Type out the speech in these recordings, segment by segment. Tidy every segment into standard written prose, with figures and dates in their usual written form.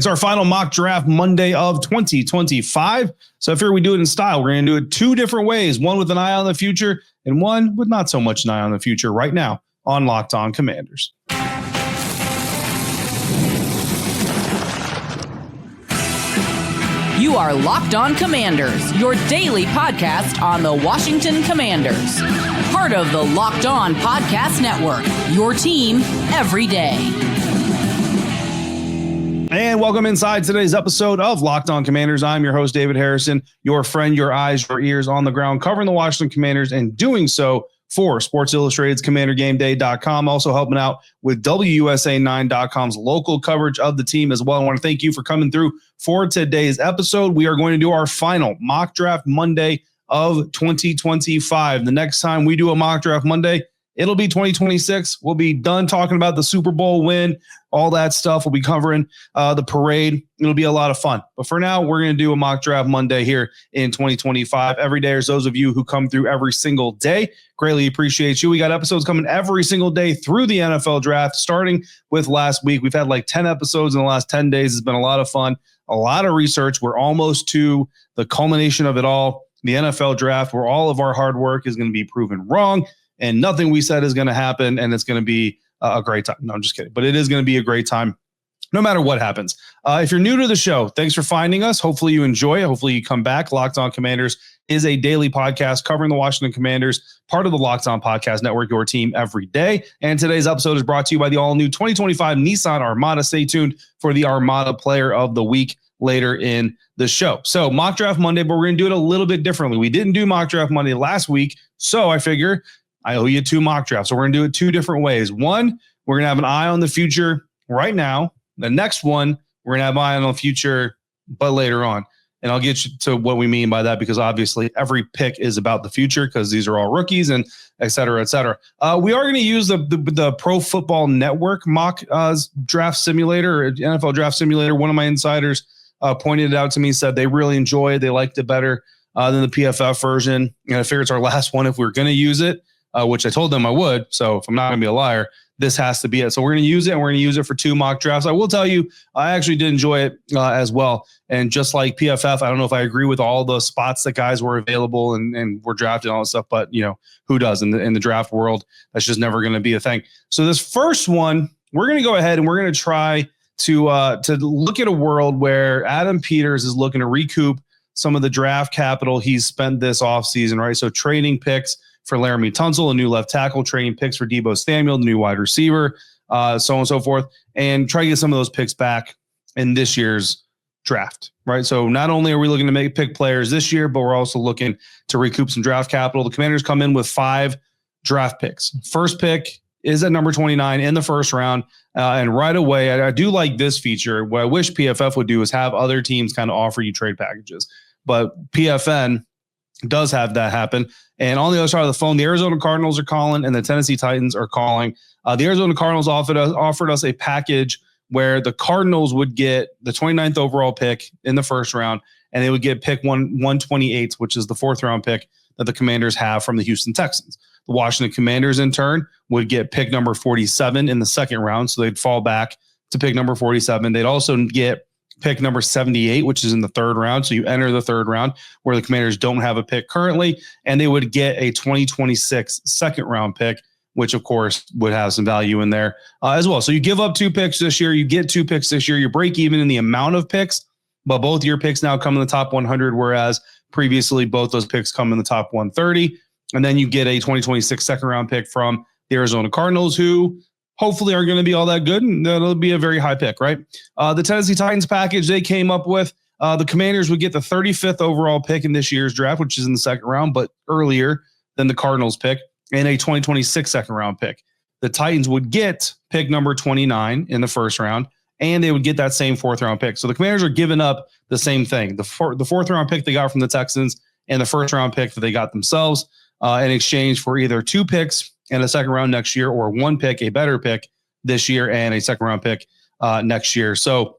It's our final mock draft Monday of 2025. So I figure we do it in style. We're going to do it two different ways, one with an eye on the future and one with not so much an eye on the future right now on Locked On Commanders. You are Locked On Commanders, your daily podcast on the Washington Commanders. Part of the Locked On Podcast Network, your team every day. And welcome inside today's episode of Locked On Commanders. I'm your host, David Harrison, your friend, your eyes, your ears on the ground, covering the Washington Commanders and doing so for Sports Illustrated's CommanderGameDay.com, also helping out with WUSA9.com's local coverage of the team as well. I want to thank you for coming through for today's episode. We are going to do our final mock draft Monday of 2025. The next time we do a mock draft Monday, it'll be 2026. We'll be done talking about the Super Bowl win, all that stuff. We'll be covering the parade. It'll be a lot of fun. But for now, we're going to do a mock draft Monday here in 2025. Every day, there's those of you who come through every single day. Greatly appreciate you. We got episodes coming every single day through the NFL draft, starting with last week. We've had like 10 episodes in the last 10 days. It's been a lot of fun, a lot of research. We're almost to the culmination of it all, the NFL draft, where all of our hard work is going to be proven wrong. And nothing we said is going to happen, and it's going to be a great time. No, I'm just kidding. But it is going to be a great time no matter what happens. If you're new to the show, thanks for finding us. Hopefully you enjoy it. Hopefully you come back. Locked On Commanders is a daily podcast covering the Washington Commanders, part of the Locked On Podcast Network, your team every day. And today's episode is brought to you by the all-new 2025 Nissan Armada. Stay tuned for the Armada Player of the Week later in the show. So mock draft Monday, but we're going to do it a little bit differently. We didn't do mock draft Monday last week, so I figure I owe you two mock drafts. So we're going to do it two different ways. One, we're going to have an eye on the future right now. The next one, we're going to have an eye on the future, but later on. And I'll get you to what we mean by that, because obviously every pick is about the future, because these are all rookies and et cetera, et cetera. We are going to use the Pro Football Network mock draft simulator, or NFL draft simulator. One of my insiders pointed it out to me, said they really enjoy it. They liked it better than the PFF version. And I figure it's our last one if we're going to use it. Which I told them I would. So if I'm not going to be a liar, this has to be it. So we're going to use it, and we're going to use it for two mock drafts. I will tell you, I actually did enjoy it as well. And just like PFF, I don't know if I agree with all the spots that guys were available and were drafted and all that stuff, but you know, who does in the draft world? That's just never going to be a thing. So this first one, we're going to go ahead and we're going to try to look at a world where Adam Peters is looking to recoup some of the draft capital he's spent this offseason, right? So trading picks for Laramie Tunsil, a new left tackle, trading picks for Deebo Samuel, the new wide receiver, so on and so forth, and try to get some of those picks back in this year's draft, right? So not only are we looking to pick players this year, but we're also looking to recoup some draft capital. The Commanders come in with 5 draft picks. First pick is at number 29 in the first round, and right away, I do like this feature. What I wish PFF would do is have other teams kind of offer you trade packages, but PFN does have that happen. And on the other side of the phone, the Arizona Cardinals are calling and the Tennessee Titans are calling. The Arizona Cardinals offered us a package where the Cardinals would get the 29th overall pick in the first round, and they would get pick 128, which is the 4th round pick that the Commanders have from the Houston Texans. The Washington Commanders, in turn, would get pick number 47 in the second round, so they'd fall back to pick number 47. They'd also get pick number 78, which is in the 3rd round. So you enter the 3rd round where the Commanders don't have a pick currently, and they would get a 2026 second round pick, which of course would have some value in there as well. So you give up 2 picks this year, you get 2 picks this year, you break even in the amount of picks, but both your picks now come in the top 100, whereas previously both those picks come in the top 130. And then you get a 2026 second round pick from the Arizona Cardinals, who hopefully aren't going to be all that good, and that'll be a very high pick, right? The Tennessee Titans package they came up with, the Commanders would get the 35th overall pick in this year's draft, which is in the second round, but earlier than the Cardinals pick, and a 2026 second round pick. The Titans would get pick number 29 in the first round, and they would get that same 4th round pick. So the Commanders are giving up the same thing. The 4th round pick they got from the Texans and the 1st round pick that they got themselves in exchange for either 2 picks and a second round next year, or 1 pick, a better pick this year, and a second round pick next year. So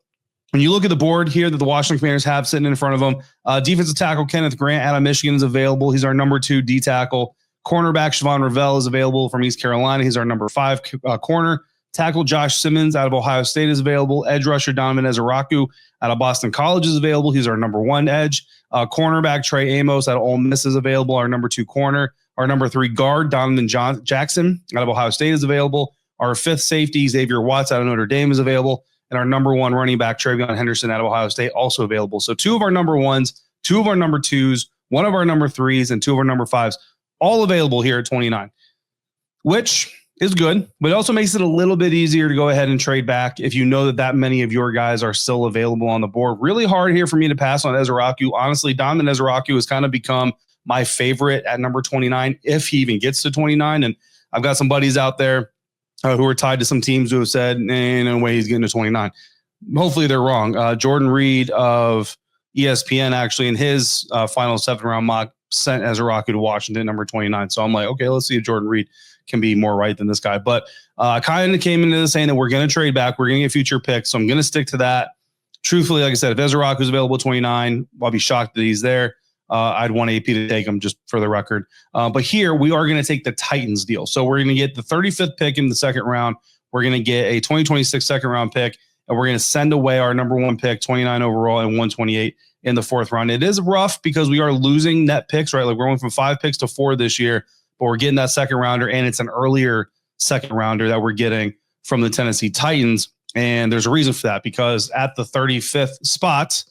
when you look at the board here that the Washington Commanders have sitting in front of them, defensive tackle Kenneth Grant out of Michigan is available. He's our number 2 D tackle. Cornerback Siobhan Revelle is available from East Carolina. He's our number 5 corner. Tackle Josh Simmons out of Ohio State is available. Edge rusher Donovan Ezeiruaku out of Boston College is available. He's our number 1 edge. Cornerback Trey Amos out of Ole Miss is available. Our number 2 corner. Our number 3 guard Donovan Jackson out of Ohio State is available. Our 5th safety Xavier Watts out of Notre Dame is available. And our number 1 running back TreVeyon Henderson out of Ohio State also available. So 2 of our number 1s, 2 of our number 2s, 1 of our number 3s, and 2 of our number 5s all available here at 29, which is good, but it also makes it a little bit easier to go ahead and trade back if you know that many of your guys are still available on the board. Really hard here for me to pass on Ezeiruaku. Honestly, Donovan Ezeiruaku has kind of become my favorite at number 29, if he even gets to 29. And I've got some buddies out there who are tied to some teams who have said, no way he's getting to 29. Hopefully they're wrong. Jordan Reed of ESPN actually in his final 7th round mock sent Ezeiruaku to Washington, number 29. So I'm like, okay, let's see if Jordan Reed can be more right than this guy. But kind of came into this saying that we're going to trade back. We're going to get future picks. So I'm going to stick to that. Truthfully, like I said, if Ezeiruaku is available at 29, I'll be shocked that he's there. I'd want AP to take him just for the record. But here we are going to take the Titans deal. So we're going to get the 35th pick in the 2nd round. We're going to get a 2026 2nd round pick, and we're going to send away our number 1 pick, 29 overall and 128 in the 4th round. It is rough because we are losing net picks, right? Like we're going from 5 picks to 4 this year, but we're getting that 2nd rounder, and it's an earlier 2nd rounder that we're getting from the Tennessee Titans. And there's a reason for that, because at the 35th spot,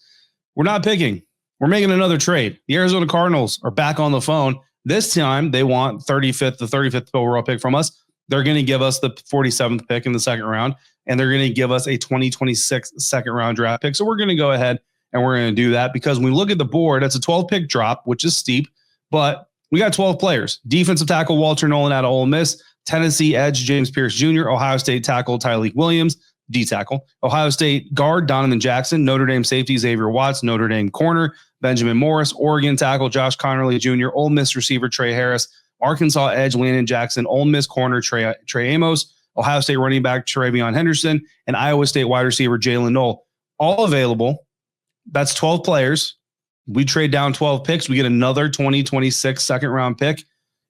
we're not picking. We're making another trade. The Arizona Cardinals are back on the phone. This time they want the 35th overall pick from us. They're going to give us the 47th pick in the 2nd round, and they're going to give us a 2026 2nd round draft pick. So we're going to go ahead and we're going to do that, because when we look at the board, it's a 12 pick drop, which is steep, but we got 12 players. Defensive tackle Walter Nolan out of Ole Miss, Tennessee edge James Pierce Jr., Ohio State tackle Tyleik Williams, D tackle, Ohio State guard Donovan Jackson, Notre Dame safety Xavier Watts, Notre Dame corner Benjamin Morris, Oregon tackle Josh Connerly Jr., Ole Miss receiver Trey Harris, Arkansas edge Landon Jackson, Ole Miss corner Trey Amos, Ohio State running back TreVeyon Henderson, and Iowa State wide receiver Jalen Knoll. All available. That's 12 players. We trade down 12 picks. We get another 2026 2nd round pick,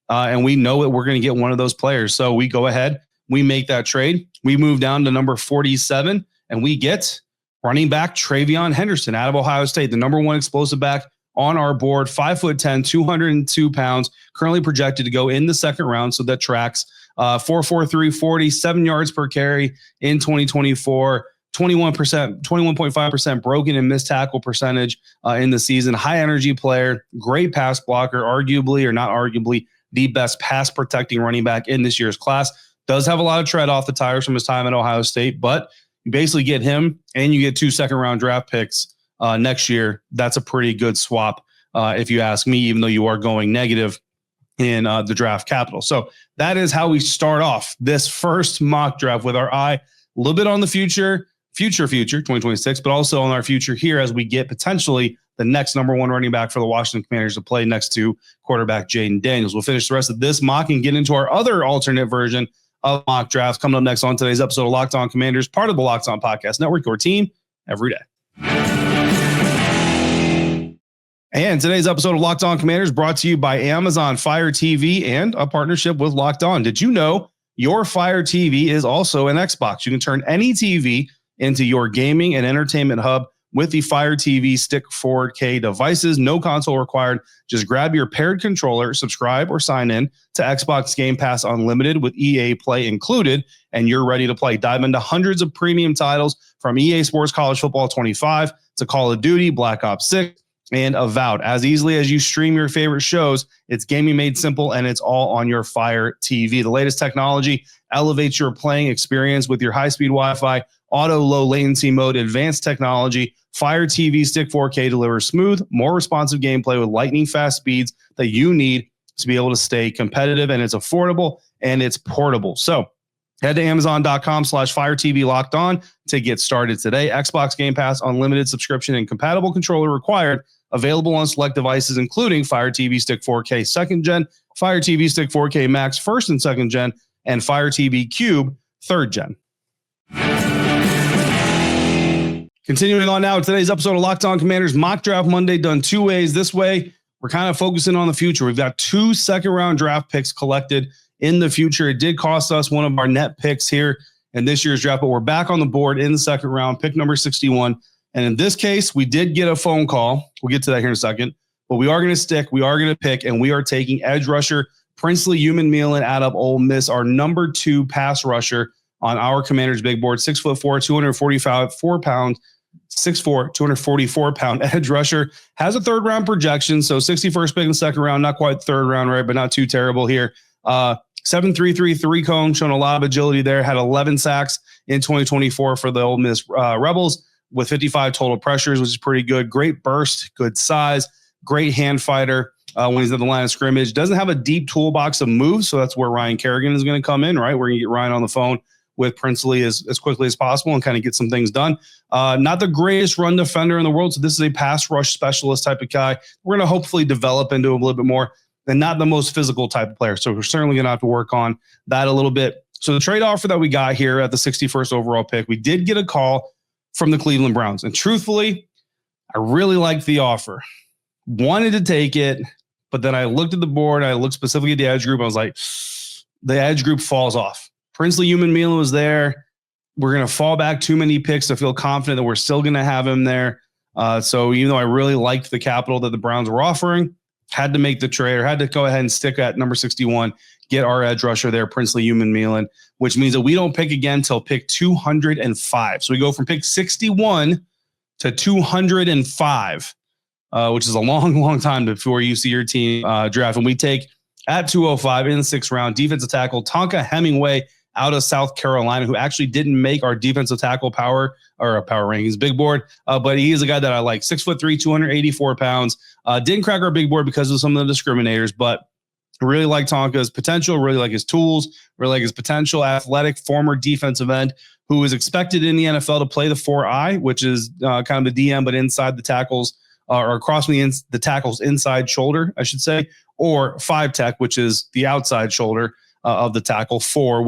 and we know that we're going to get one of those players. So we go ahead, we make that trade. We move down to number 47, and we get running back TreVeyon Henderson out of Ohio State, the number 1 explosive back on our board, 5'10", 202 pounds, currently projected to go in the 2nd round. So that tracks 4.43 40, 7 yards per carry in 2024. 21.5% broken and missed tackle percentage in the season. High energy player, great pass blocker, arguably or not arguably the best pass protecting running back in this year's class. Does have a lot of tread off the tires from his time at Ohio State, but you basically get him and you get 2 2nd round draft picks next year. That's a pretty good swap, if you ask me, even though you are going negative in the draft capital. So that is how we start off this first mock draft, with our eye a little bit on the future 2026, but also on our future here as we get potentially the next number 1 running back for the Washington Commanders to play next to quarterback Jaden Daniels. We'll finish the rest of this mock and get into our other alternate version of mock drafts coming up next on today's episode of Locked On Commanders, part of the Locked On Podcast Network, your team every day. And today's episode of Locked On Commanders brought to you by Amazon Fire TV and a partnership with Locked On. Did you know your Fire TV is also an Xbox? You can turn any TV into your gaming and entertainment hub with the Fire TV Stick 4K devices. No console required. Just grab your paired controller, subscribe or sign in to Xbox Game Pass Unlimited with EA Play included, and you're ready to play. Dive into hundreds of premium titles from EA Sports College Football 25 to Call of Duty, Black Ops 6, and Avowed. As easily as you stream your favorite shows, it's gaming made simple, and it's all on your Fire TV. The latest technology elevates your playing experience with your high-speed Wi-Fi, auto low latency mode, advanced technology. Fire TV Stick 4K delivers smooth, more responsive gameplay with lightning fast speeds that you need to be able to stay competitive, and it's affordable and it's portable. So head to Amazon.com/Fire TV Locked On to get started today. Xbox Game Pass Unlimited subscription and compatible controller required. Available on select devices, including Fire TV Stick 4K 2nd Gen, Fire TV Stick 4K Max 1st and 2nd Gen, and Fire TV Cube 3rd Gen. Continuing on now, today's episode of Locked On Commanders Mock Draft Monday, done 2 ways. This way, we're kind of focusing on the future. We've got 2 2nd round draft picks collected in the future. It did cost us one of our net picks here in this year's draft, but we're back on the board in the second round, pick number 61. And in this case, we did get a phone call. We'll get to that here in a second, but we are going to stick, we are going to pick, and we are taking edge rusher Princely Human-Mielin out of Ole Miss, our number 2 pass rusher on our Commanders big board, 6'4", 244 pounds, 6'4", 244-pound edge rusher. Has a third-round projection, so 61st pick in the second round, not quite third round, right, but not too terrible here. 7'3", 3 cone, showing a lot of agility there. Had 11 sacks in 2024 for the Ole Miss Rebels with 55 total pressures, which is pretty good. Great burst, good size, great hand fighter when he's at the line of scrimmage. Doesn't have a deep toolbox of moves, so that's where Ryan Kerrigan is going to come in, right? We're going to get Ryan on the phone with Princely as quickly as possible and kind of get some things done. Not the greatest run defender in the world, so this is a pass rush specialist type of guy. We're going to hopefully develop into a little bit more, and not the most physical type of player. So we're certainly going to have to work on that a little bit. So the trade offer that we got here at the 61st overall pick, we did get a call from the Cleveland Browns. And truthfully, I really liked the offer. Wanted to take it, but then I looked at the board. I looked specifically at the edge group. I was like, the edge group falls off. Princely Human-Mielin was there. We're going to fall back too many picks to feel confident that we're still going to have him there. So even though I really liked the capital that the Browns were offering, had to make the trade or had to go ahead and stick at number 61, get our edge rusher there, Princely Human-Mielin, which means that we don't pick again until pick 205. So we go from pick 61 to 205, which is a long, long time before you see your team draft. And we take at 205 in the 6th round, defensive tackle Tonka Hemingway out of South Carolina, who actually didn't make our defensive tackle power rankings big board. But he is a guy that I like. 6'3", 284 pounds. Didn't crack our big board because of some of the discriminators, but really like Tonka's potential, really like his tools, really like his potential, athletic former defensive end who is expected in the NFL to play the 4-eye, which is kind of the DM, but inside the tackles or across the tackle's inside shoulder, I should say, or 5 tech, which is the outside shoulder of the tackle. 4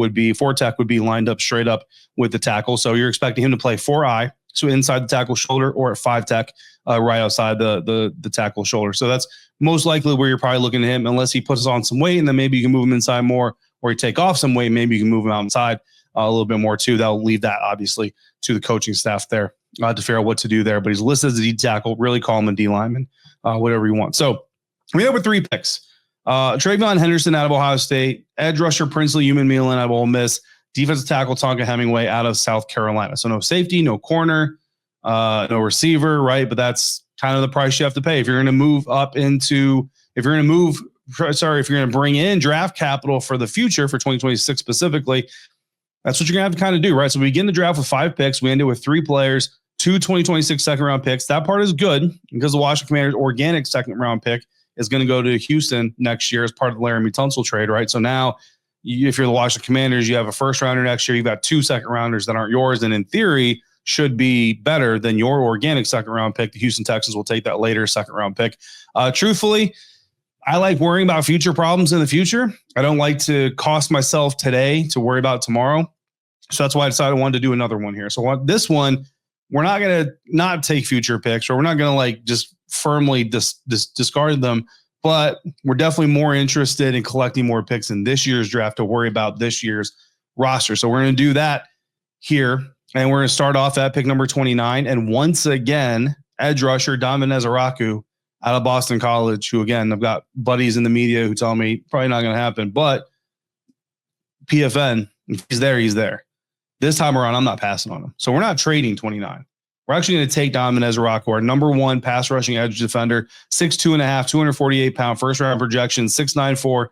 tech would be lined up straight up with the tackle. So you're expecting him to play 4-eye, so inside the tackle shoulder, or at 5 tech, right outside the tackle shoulder. So that's most likely where you're probably looking at him, unless he puts on some weight, and then maybe you can move him inside more, or you take off some weight, maybe you can move him outside a little bit more too. That'll leave that obviously to the coaching staff there to figure out what to do there. But he's listed as a D tackle. Really call him a D lineman, whatever you want. So we have 3 picks. TreVeyon Henderson out of Ohio State, edge rusher Princely Human-Mielin out of Ole Miss, defensive tackle Tonka Hemingway out of South Carolina. So no safety, no corner, no receiver, right? But that's kind of the price you have to pay if you're going to move up into. If you're going to bring in draft capital for the future for 2026 specifically, that's what you're going to have to kind of do, right? So we begin the draft with 5 picks. We ended with 3 players, 2 2026 second round picks. That part is good because the Washington Commanders' organic second round pick is going to go to Houston next year as part of the Laramie Tunsil trade, right? So now, if you're the Washington Commanders, you have a first rounder next year. You've got 2 second rounders that aren't yours, and in theory, should be better than your organic second round pick. The Houston Texans will take that later second round pick. Truthfully, I like worrying about future problems in the future. I don't like to cost myself today to worry about tomorrow. So that's why I decided I wanted to do another one here. So this one, we're not going to not take future picks, or we're not going to just firmly discard them, but we're definitely more interested in collecting more picks in this year's draft to worry about this year's roster. So we're going to do that here, and we're going to start off at pick number 29. And once again, edge rusher Donovan Ezeiruaku out of Boston College, who, again, I've got buddies in the media who tell me probably not going to happen, but PFN, if he's there, he's there. This time around, I'm not passing on him. So we're not trading 29. We're actually going to take Donovan Ezeiruaku, our number 1 pass rushing edge defender, 6'2.5", 248-pound first round projection, 6'9'4",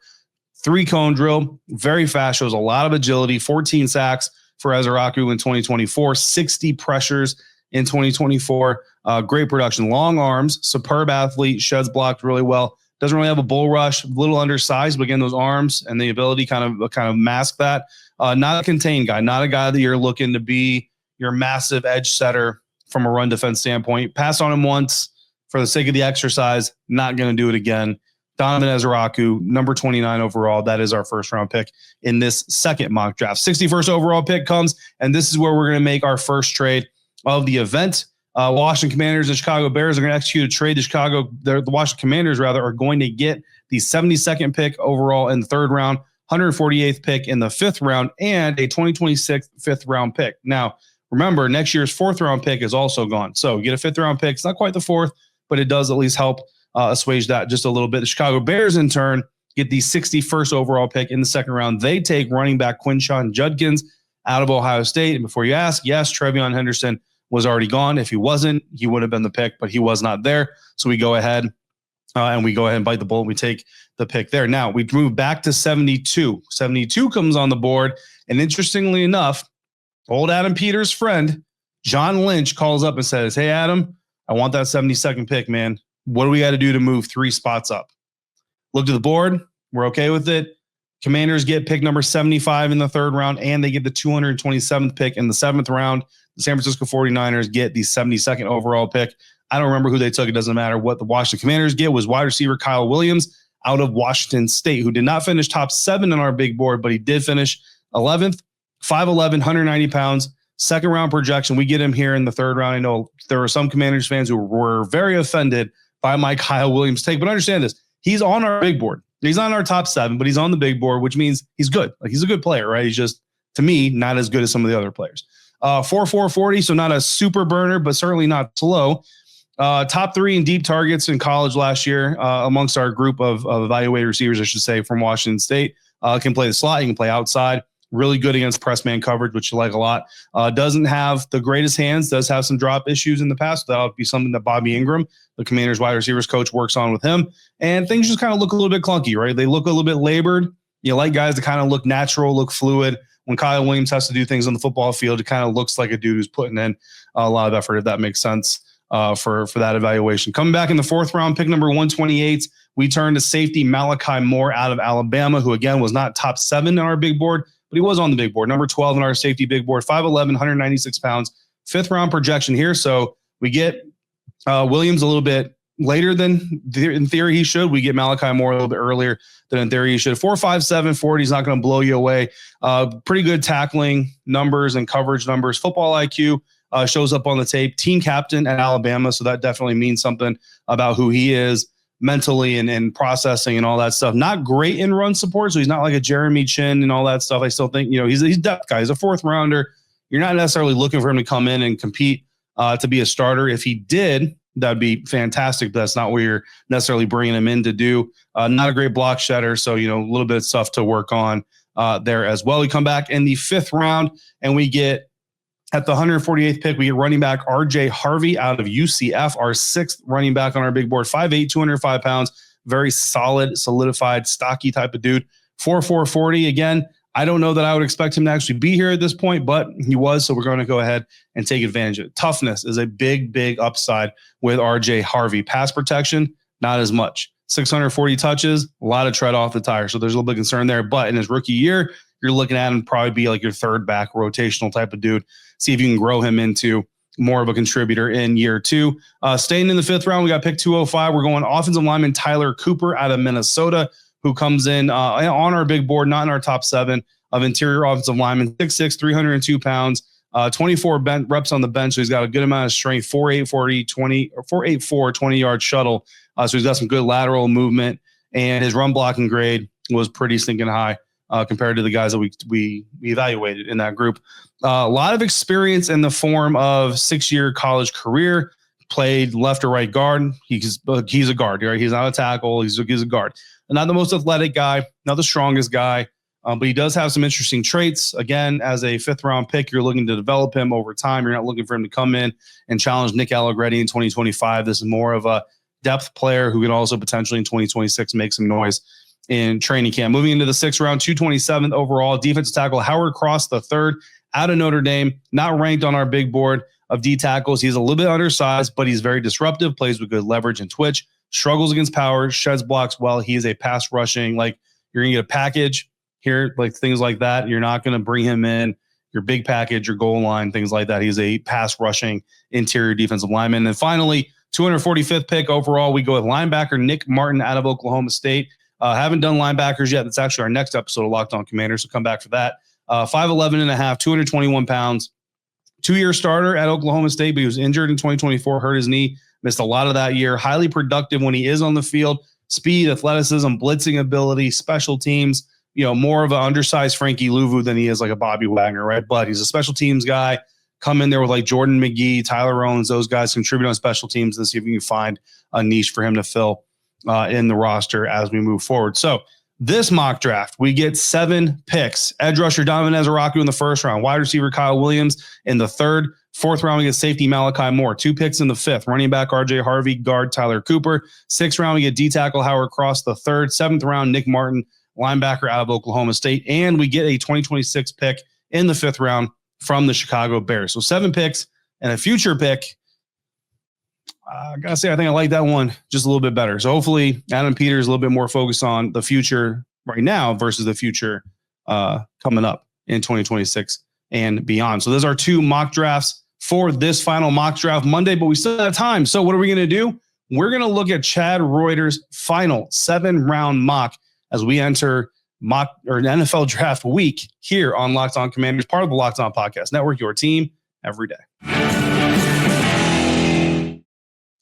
3 cone drill, very fast, shows a lot of agility, 14 sacks for Ezeiruaku in 2024, 60 pressures in 2024. Great production, long arms, superb athlete, sheds blocked really well. Doesn't really have a bull rush, a little undersized, but again, those arms and the ability kind of mask that. Not a contained guy, not a guy that you're looking to be your massive edge setter from a run defense standpoint. Pass on him once for the sake of the exercise, not going to do it again. Donovan Ezeiruaku, number 29 overall. That is our first round pick in this second mock draft. 61st overall pick comes, and this is where we're going to make our first trade of the event. Washington Commanders and Chicago Bears are going to execute a trade. The Washington Commanders, rather, are going to get the 72nd pick overall in the 3rd round, 148th pick in the 5th round, and a 2026 5th round pick. Now, remember, next year's 4th round pick is also gone. So you get a 5th round pick. It's not quite the 4th, but it does at least help assuage that just a little bit. The Chicago Bears, in turn, get the 61st overall pick in the 2nd round. They take running back Quinshon Judkins out of Ohio State. And before you ask, yes, TreVeyon Henderson was already gone. If he wasn't, he would have been the pick, but he was not there. So we go ahead and bite the bullet. We take the pick there. Now we move back to 72. 72 comes on the board. And interestingly enough, old Adam Peters' friend, John Lynch, calls up and says, "Hey, Adam, I want that 72nd pick, man. What do we got to do to move 3 spots up?" Looked at the board. We're okay with it. Commanders get pick number 75 in the 3rd round, and they get the 227th pick in the 7th round. The San Francisco 49ers get the 72nd overall pick. I don't remember who they took. It doesn't matter. What the Washington Commanders get was wide receiver Kyle Williams out of Washington State, who did not finish top 7 on our big board, but he did finish 11th, 5'11", 190 pounds. 2nd round projection. We get him here in the 3rd round. I know there were some Commanders fans who were very offended by my Kyle Williams take, but understand this. He's on our big board. He's on our top 7, but he's on the big board, which means he's good. Like, he's a good player, right? He's just, to me, not as good as some of the other players. 4.40, so not a super burner, but certainly not slow. Top 3 in deep targets in college last year amongst our group of evaluated receivers, I should say, from Washington State. Can play the slot. He can play outside. Really good against press man coverage, which you like a lot. Doesn't have the greatest hands. Does have some drop issues in the past. That'll be something that Bobby Ingram, the Commanders wide receivers coach, works on with him. And things just kind of look a little bit clunky, right? They look a little bit labored. You like guys that kind of look natural, look fluid. When Kyle Williams has to do things on the football field, it kind of looks like a dude who's putting in a lot of effort, if that makes sense for that evaluation. Coming back in the 4th round, pick number 128, we turn to safety Malachi Moore out of Alabama, who, again, was not top 7 on our big board, but he was on the big board. Number 12 in our safety big board, 5'11", 196 pounds, 5th round projection here. So we get Williams a little bit later than in theory he should. We get Malachi Moore a little bit earlier than in theory he should. 4.57 40. He's not going to blow you away. Pretty good tackling numbers and coverage numbers. Football IQ shows up on the tape. Team captain at Alabama, so that definitely means something about who he is mentally and processing and all that stuff. Not great in run support, so he's not like a Jeremy Chin and all that stuff. I still think, he's a depth guy. He's a 4th rounder. You're not necessarily looking for him to come in and compete to be a starter. If he did, that'd be fantastic, but that's not what you're necessarily bringing him in to do. Not a great block shedder, so, a little bit of stuff to work on there as well. We come back in the 5th round, and we get, at the 148th pick, we get running back R.J. Harvey out of UCF, our 6th running back on our big board, 5'8", 205 pounds, very solid, solidified, stocky type of dude. 4.40. Again, I don't know that I would expect him to actually be here at this point, but he was, so we're going to go ahead and take advantage of it. Toughness is a big, big upside with R.J. Harvey. Pass protection, not as much. 640 touches, a lot of tread off the tire, so there's a little bit of concern there. But in his rookie year, you're looking at him probably be like your 3rd back, rotational type of dude. See if you can grow him into more of a contributor in year 2. Staying in the 5th round, we got pick 205. We're going offensive lineman Tyler Cooper out of Minnesota, who comes in on our big board, not in our top 7 of interior offensive linemen. 6'6", 302 pounds, 24 reps on the bench. So he's got a good amount of strength. 4.84, 20-yard shuttle. So he's got some good lateral movement, and his run blocking grade was pretty stinking high compared to the guys that we evaluated in that group. A lot of experience in the form of 6-year college career, played left or right guard. He's a guard, right? He's not a tackle. He's a guard. Not the most athletic guy, not the strongest guy, but he does have some interesting traits. Again, as a 5th round pick, you're looking to develop him over time. You're not looking for him to come in and challenge Nick Allegretti in 2025. This is more of a depth player who can also potentially in 2026 make some noise in training camp. Moving into the 6th round, 227th overall, defensive tackle Howard Cross III out of Notre Dame, not ranked on our big board of D tackles. He's a little bit undersized, but he's very disruptive, plays with good leverage and twitch, struggles against power, sheds blocks well. He's a pass rushing, like you're going to get a package here, like things like that. You're not going to bring him in your big package, your goal line, things like that. He's a pass rushing interior defensive lineman. And finally, 245th pick overall, we go with linebacker Nick Martin out of Oklahoma State. Haven't done linebackers yet. That's actually our next episode of Locked On Commanders, so come back for that. 5'11 and a half, 221 pounds, 2-year starter at Oklahoma State, but he was injured in 2024, hurt his knee, missed a lot of that year. Highly productive when he is on the field. Speed, athleticism, blitzing ability, special teams, more of an undersized Frankie Louvu than he is like a Bobby Wagner, right? But he's a special teams guy. Come in there with like Jordan McGee, Tyler Owens, those guys contribute on special teams and see if we can find a niche for him to fill in the roster as we move forward. So this mock draft, we get 7 picks. Edge rusher Donovan Ezeiruaku in the first round. Wide receiver Kyle Williams in the third. Fourth round, we get safety Malachi Moore. 2 picks in the fifth. Running back RJ Harvey. Guard Tyler Cooper. 6th round, we get D-tackle Howard Cross the third. 7th round, Nick Martin, linebacker out of Oklahoma State. And we get a 2026 pick in the 5th round from the Chicago Bears. So 7 picks and a future pick. I got to say, I think I like that one just a little bit better. So hopefully Adam Peters a little bit more focused on the future right now versus the future coming up in 2026 and beyond. So those are 2 mock drafts for this final mock draft Monday, but we still have time. So what are we going to do? We're going to look at Chad Reuter's final 7-round mock as we enter mock or NFL draft week here on Locked On Commanders, part of the Locked On Podcast Network, your team every day.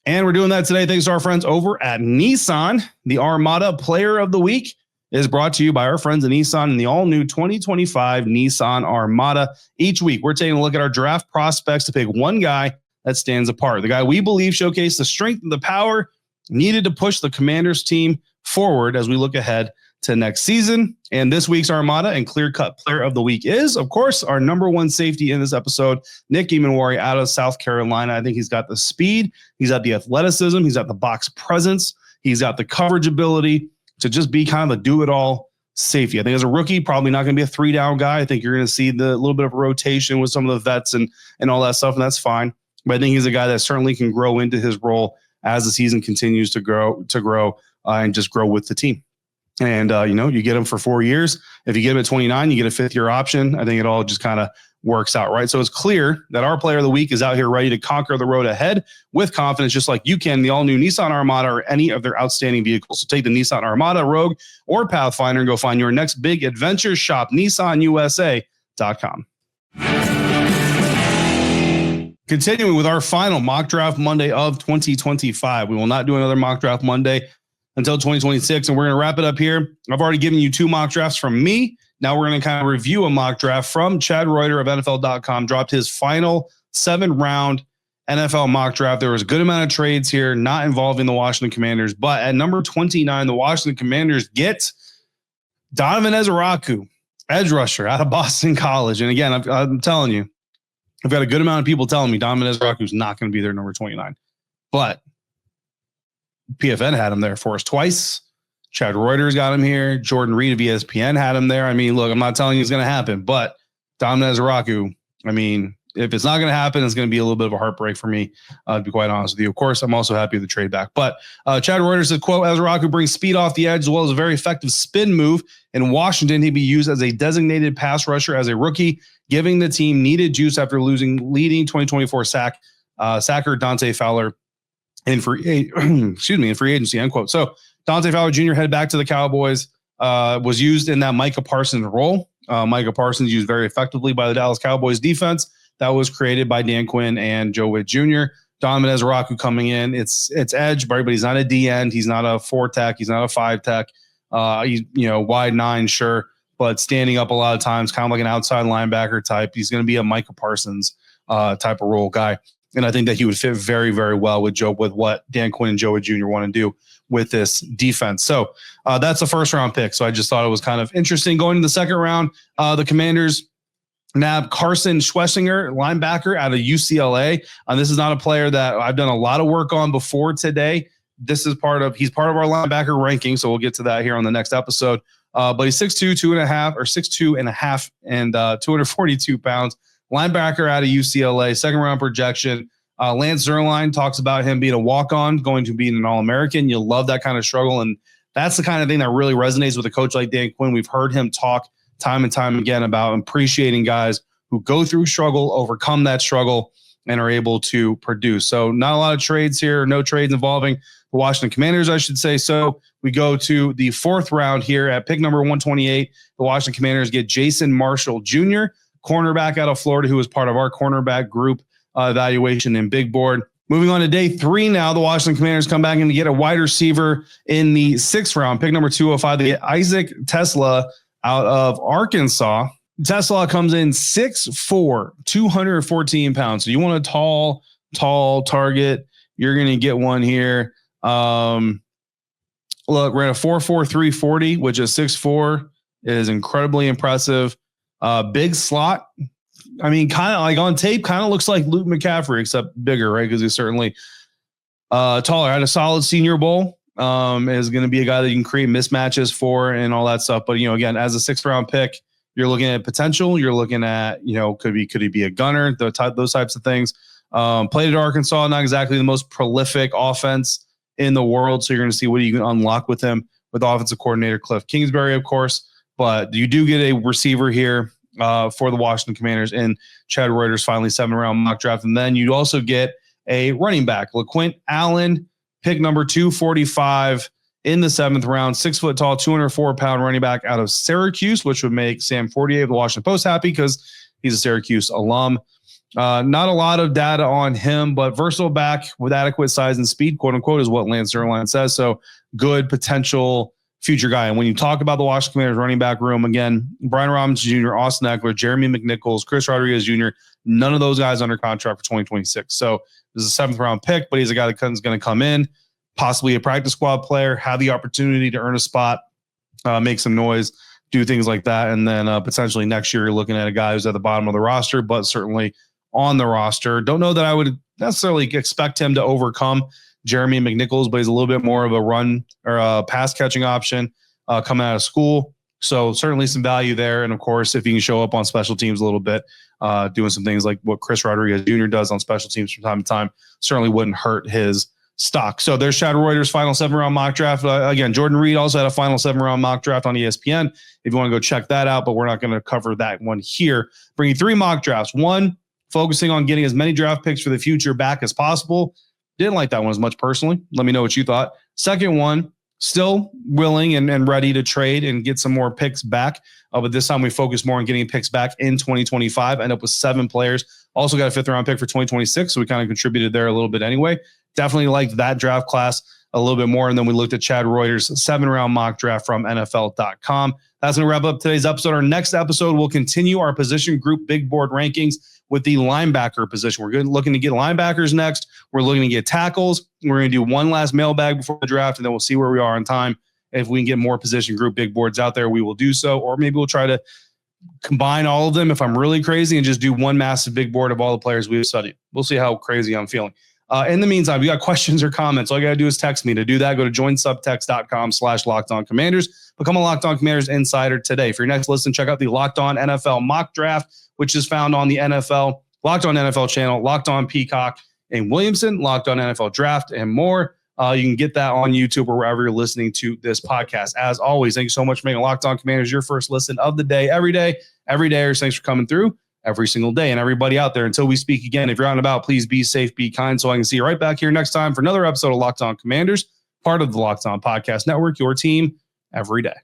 And we're doing that today thanks to our friends over at Nissan. The Armada Player of the Week is brought to you by our friends at Nissan and the all-new 2025 Nissan Armada. Each week, we're taking a look at our draft prospects to pick one guy that stands apart, the guy we believe showcased the strength and the power needed to push the Commanders team forward as we look ahead to next season. And this week's Armada and clear-cut Player of the Week is, of course, our number 1 safety in this episode, Nick Emanwari out of South Carolina. I think he's got the speed, he's got the athleticism, he's got the box presence, he's got the coverage ability to just be kind of a do-it-all safety. I think as a rookie, probably not going to be a 3-down guy. I think you're going to see the little bit of a rotation with some of the vets and all that stuff, and that's fine. But I think he's a guy that certainly can grow into his role as the season continues to grow and just grow with the team. And, you get him for 4 years. If you get him at 29, you get a 5th-year option. I think it all just kind of works out, right? So it's clear that our Player of the Week is out here ready to conquer the road ahead with confidence, just like you can, the all-new Nissan Armada or any of their outstanding vehicles. So take the Nissan Armada, Rogue, or Pathfinder and go find your next big adventure. Shop NissanUSA.com. Continuing with our final mock draft Monday of 2025. We will not do another mock draft Monday until 2026, and we're going to wrap it up here. I've already given you 2 mock drafts from me. Now we're going to kind of review a mock draft from Chad Reuter of NFL.com, dropped his final 7-round NFL mock draft. There was a good amount of trades here, not involving the Washington Commanders, but at number 29, the Washington Commanders get Donovan Ezeiruaku, edge rusher out of Boston College. And again, I'm telling you, I've got a good amount of people telling me Donovan Ezeiruaku is not going to be there number 29, but PFN had him there for us twice. Chad Reuter's got him here. Jordan Reed of ESPN had him there. I mean, look, I'm not telling you it's going to happen, but Donovan Ezeiruaku, I mean, if it's not going to happen, it's going to be a little bit of a heartbreak for me, to be quite honest with you. Of course, I'm also happy with the trade back. But Chad Reuter said, quote, Ezeiruaku brings speed off the edge as well as a very effective spin move. In Washington, he'd be used as a designated pass rusher as a rookie, giving the team needed juice after losing leading 2024 sacker Dante Fowler in free agency, end quote. So Dante Fowler Jr. headed back to the Cowboys, was used in that Micah Parsons role. Micah Parsons used very effectively by the Dallas Cowboys defense that was created by Dan Quinn and Joe Witt Jr. Donovan Ezeiruaku coming in. It's edge, but he's not a D end. He's not a 4-tech. He's not a 5-tech. He's wide 9, sure, but standing up a lot of times, kind of like an outside linebacker type. He's going to be a Micah Parsons type of role guy. And I think that he would fit very, very well with what Dan Quinn and Joe Witt Jr. want to do with this defense. So that's a 1st-round pick. So I just thought it was kind of interesting. Going to the 2nd round, the Commanders nab Carson Schlesinger, linebacker out of UCLA. This is not a player that I've done a lot of work on before today. He's part of our linebacker ranking, so we'll get to that here on the next episode. But he's 6'2", 6'2 and a half, and 242 pounds. Linebacker out of UCLA, 2nd-round projection. Lance Zierlein talks about him being a walk-on, going to be an All-American. You'll love that kind of struggle, and that's the kind of thing that really resonates with a coach like Dan Quinn. We've heard him talk time and time again about appreciating guys who go through struggle, overcome that struggle, and are able to produce. So not a lot of trades here, no trades involving the Washington Commanders, I should say. So we go to the 4th round here at pick number 128. The Washington Commanders get Jason Marshall Jr., cornerback out of Florida, who was part of our cornerback group evaluation in Big Board. Moving on to day 3 now, the Washington Commanders come back in to get a wide receiver in the 6th round. Pick number 205, they get Isaac Tesla out of Arkansas. Tesla comes in 6'4", 214 pounds. So you want a tall target. You're going to get one here. Look, ran a 4.4 340, which is 6'4". It is incredibly impressive. Big slot. I mean, kind of like on tape, kind of looks like Luke McCaffrey, except bigger, right? Because he's certainly taller. Had a solid Senior Bowl. Is going to be a guy that you can create mismatches for and all that stuff. But, again, as a 6th round pick, you're looking at potential. You're looking at, could he be a gunner? Those types of things. Played at Arkansas, not exactly the most prolific offense in the world. So you're going to see what you can unlock with him with offensive coordinator Cliff Kingsbury, of course. But you do get a receiver here for the Washington Commanders in Chad Reuter's finally 7th-round mock draft. And then you'd also get a running back, LaQuint Allen, pick number 245 in the 7th round, 6 foot tall, 204-pound running back out of Syracuse, which would make Sam Fortier of the Washington Post happy because he's a Syracuse alum. Not a lot of data on him, but versatile back with adequate size and speed, quote unquote, is what Lance Zierlein says. So good potential future guy. And when you talk about the Washington Commanders running back room, again, Brian Robinson Jr., Austin Eckler, Jeremy McNichols, Chris Rodriguez Jr., none of those guys under contract for 2026. So this is a 7th-round pick, but he's a guy that's going to come in, possibly a practice squad player, have the opportunity to earn a spot, make some noise, do things like that. And then potentially next year, you're looking at a guy who's at the bottom of the roster, but certainly on the roster. Don't know that I would necessarily expect him to overcome Jeremy McNichols, but he's a little bit more of a run or a pass catching option coming out of school. So certainly some value there. And of course, if he can show up on special teams a little bit, doing some things like what Chris Rodriguez Jr. does on special teams from time to time, certainly wouldn't hurt his stock. So there's Chad Reuter's final 7th-round mock draft. Again, Jordan Reed also had a final 7th-round mock draft on ESPN if you want to go check that out, but we're not going to cover that one here. Bringing 3 mock drafts. One, focusing on getting as many draft picks for the future back as possible. Didn't like that one as much personally. Let me know what you thought. Second one, still willing and ready to trade and get some more picks back. But this time we focus more on getting picks back in 2025. End up with 7 players. Also got a 5th-round pick for 2026, so we kind of contributed there a little bit anyway. Definitely liked that draft class a little bit more. And then we looked at Chad Reuter's 7th-round mock draft from NFL.com. That's going to wrap up today's episode. Our next episode will continue our position group big board rankings with the linebacker position. We're looking to get linebackers next. We're looking to get tackles. We're going to do one last mailbag before the draft, and then we'll see where we are on time. If we can get more position group big boards out there, we will do so. Or maybe we'll try to combine all of them if I'm really crazy and just do one massive big board of all the players we've studied. We'll see how crazy I'm feeling. In the meantime, if you got questions or comments, all you got to do is text me. To do that, go to joinsubtext.com/LockedOnCommanders. Become a Locked On Commanders insider today. For your next listen, check out the Locked On NFL mock draft, which is found on the NFL Locked On NFL channel, Locked On Peacock and Williamson, Locked On NFL Draft, and more. You can get that on YouTube or wherever you're listening to this podcast. As always, thank you so much for making Locked On Commanders your first listen of the day, every day. Thanks for coming through every single day. And everybody out there, until we speak again, if you're out and about, please be safe, be kind, so I can see you right back here next time for another episode of Locked On Commanders, part of the Locked On Podcast Network, your team every day.